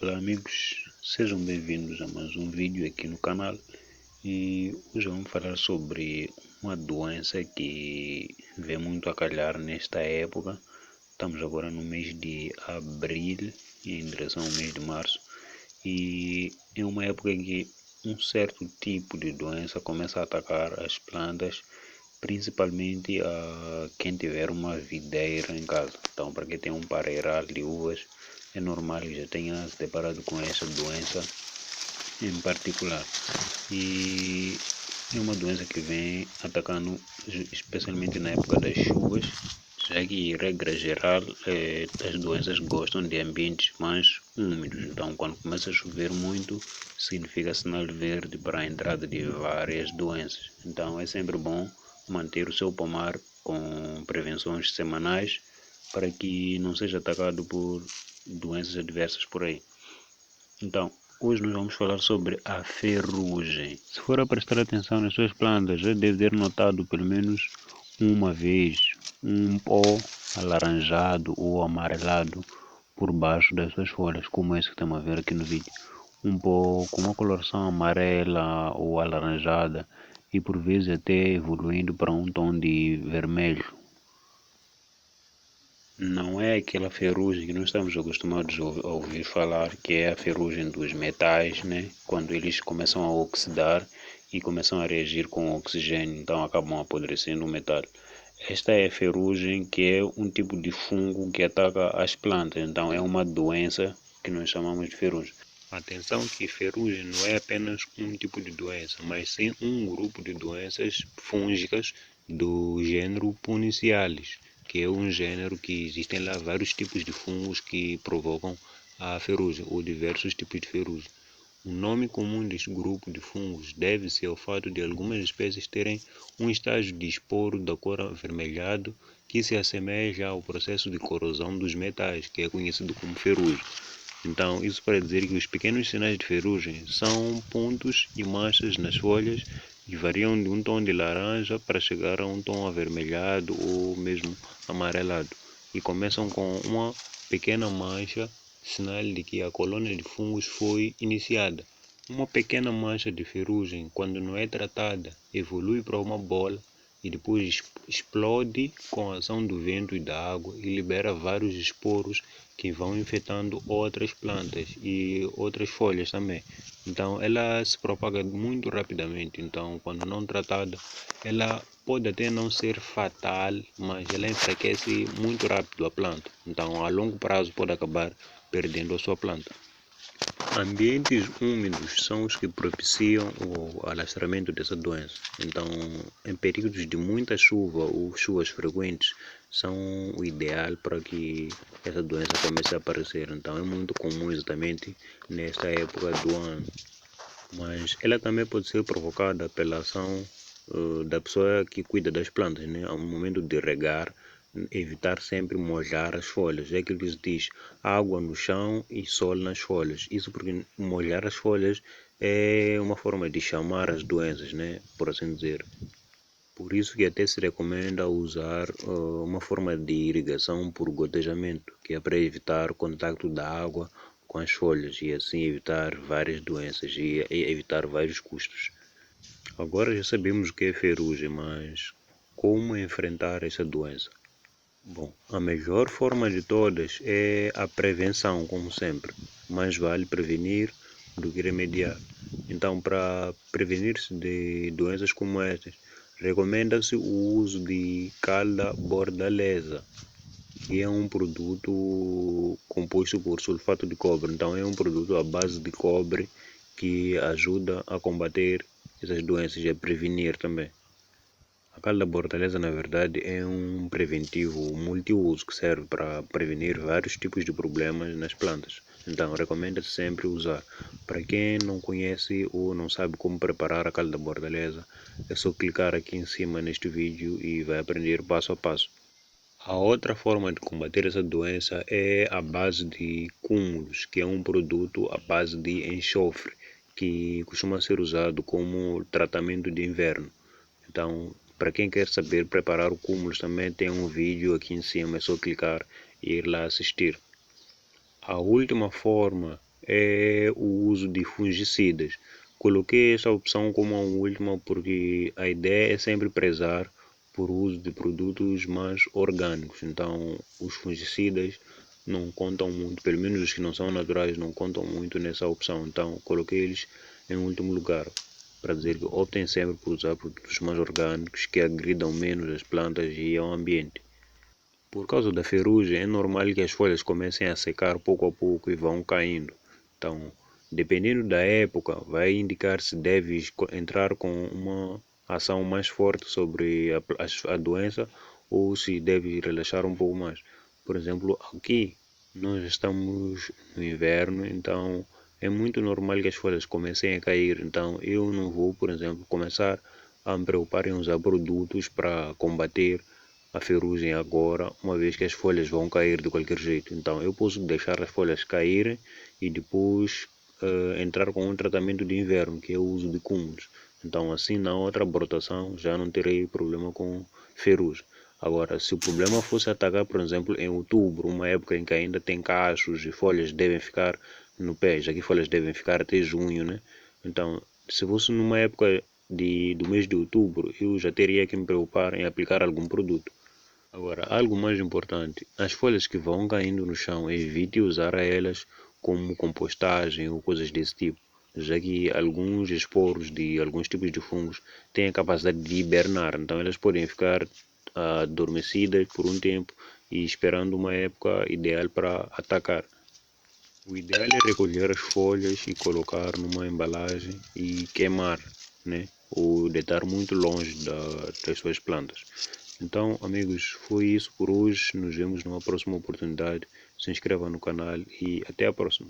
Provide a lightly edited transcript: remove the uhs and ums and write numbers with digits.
Olá amigos, sejam bem-vindos a mais um vídeo aqui no canal e hoje vamos falar sobre uma doença que vem muito a calhar nesta época. Estamos agora no mês de abril em direção ao mês de março e é uma época em que um certo tipo de doença começa a atacar as plantas, principalmente a quem tiver uma videira em casa. Então, para quem tem um pareiral de uvas, é normal que já tenha se deparado com essa doença em particular. E é uma doença que vem atacando especialmente na época das chuvas, já que, regra geral, as doenças gostam de ambientes mais úmidos. Então, quando começa a chover muito, significa sinal verde para a entrada de várias doenças. Então, é sempre bom manter o seu pomar com prevenções semanais para que não seja atacado por doenças adversas por aí. Então, hoje nós vamos falar sobre a ferrugem. Se for a prestar atenção nas suas plantas, já deve ter notado pelo menos uma vez um pó alaranjado ou amarelado por baixo das suas folhas, como esse que estamos a ver aqui no vídeo. Um pó com uma coloração amarela ou alaranjada e por vezes até evoluindo para um tom de vermelho. Não é aquela ferrugem que nós estamos acostumados a ouvir falar, que é a ferrugem dos metais, né? Quando eles começam a oxidar e começam a reagir com o oxigênio, então acabam apodrecendo o metal. Esta é a ferrugem, que é um tipo de fungo que ataca as plantas, então é uma doença que nós chamamos de ferrugem. Atenção que ferrugem não é apenas um tipo de doença, mas sim um grupo de doenças fúngicas do gênero Punicialis, que é um gênero que existem lá vários tipos de fungos que provocam a ferrugem ou diversos tipos de ferrugem. O nome comum deste grupo de fungos deve-se ao fato de algumas espécies terem um estágio de esporo da cor avermelhado que se assemelha ao processo de corrosão dos metais, que é conhecido como ferrugem. Então, isso para dizer que os pequenos sinais de ferrugem são pontos e manchas nas folhas que variam de um tom de laranja para chegar a um tom avermelhado ou mesmo amarelado e começam com uma pequena mancha, sinal de que a colônia de fungos foi iniciada. Uma pequena mancha de ferrugem, quando não é tratada, evolui para uma bola e depois explode com a ação do vento e da água e libera vários esporos que vão infectando outras plantas e outras folhas também. Então ela se propaga muito rapidamente, então quando não tratada, ela pode até não ser fatal, mas ela enfraquece muito rápido a planta. Então a longo prazo pode acabar perdendo a sua planta. Ambientes úmidos são os que propiciam o alastramento dessa doença. Então, em períodos de muita chuva ou chuvas frequentes, são o ideal para que essa doença comece a aparecer. Então, é muito comum exatamente nesta época do ano. Mas ela também pode ser provocada pela ação da pessoa que cuida das plantas, né? Ao momento de regar, evitar sempre molhar as folhas. É aquilo que se diz: água no chão e sol nas folhas. Isso porque molhar as folhas é uma forma de chamar as doenças, né? Por assim dizer. Por isso que até se recomenda usar uma forma de irrigação por gotejamento, que é para evitar o contato da água com as folhas e assim evitar várias doenças e evitar vários custos. Agora já sabemos o que é ferrugem, mas como enfrentar essa doença? Bom, a melhor forma de todas é a prevenção, como sempre. Mais vale prevenir do que remediar. Então, para prevenir-se de doenças como estas, recomenda-se o uso de calda bordaleza, que é um produto composto por sulfato de cobre. Então, é um produto à base de cobre que ajuda a combater essas doenças e a prevenir também. A calda bordaleza, na verdade, é um preventivo multiuso que serve para prevenir vários tipos de problemas nas plantas. Então, recomenda-se sempre usar. Para quem não conhece ou não sabe como preparar a calda bordaleza, é só clicar aqui em cima neste vídeo e vai aprender passo a passo. A outra forma de combater essa doença é a base de cúmulos, que é um produto à base de enxofre, que costuma ser usado como tratamento de inverno. Então, para quem quer saber preparar o cúmulos, também tem um vídeo aqui em cima, é só clicar e ir lá assistir. A última forma é o uso de fungicidas. Coloquei essa opção como a última porque a ideia é sempre prezar por uso de produtos mais orgânicos. Então, os fungicidas não contam muito, pelo menos os que não são naturais, não contam muito nessa opção. Então, coloquei eles em último lugar, para dizer que optem sempre por usar produtos mais orgânicos que agridam menos as plantas e ao ambiente. Por causa da ferrugem, é normal que as folhas comecem a secar pouco a pouco e vão caindo. Então, dependendo da época, vai indicar se deves entrar com uma ação mais forte sobre a doença ou se deves relaxar um pouco mais. Por exemplo, aqui nós estamos no inverno, então é muito normal que as folhas comecem a cair. Então, eu não vou, por exemplo, começar a me preocupar em usar produtos para combater a ferrugem agora, uma vez que as folhas vão cair de qualquer jeito. Então eu posso deixar as folhas caírem e depois entrar com um tratamento de inverno, que é o uso de cúmulos. Então assim na outra brotação já não terei problema com ferrugem. Agora, se o problema fosse atacar, por exemplo, em outubro, uma época em que ainda tem cachos e folhas devem ficar no pé, já que folhas devem ficar até junho, né? Então, se fosse numa época do mês de outubro, eu já teria que me preocupar em aplicar algum produto. Agora, algo mais importante, as folhas que vão caindo no chão, evite usar elas como compostagem ou coisas desse tipo, já que alguns esporos de alguns tipos de fungos têm a capacidade de hibernar, então elas podem ficar adormecidas por um tempo e esperando uma época ideal para atacar. O ideal é recolher as folhas e colocar numa embalagem e queimar, né? Ou deitar muito longe das suas plantas. Então, amigos, foi isso por hoje. Nos vemos numa próxima oportunidade. Se inscreva no canal e até a próxima.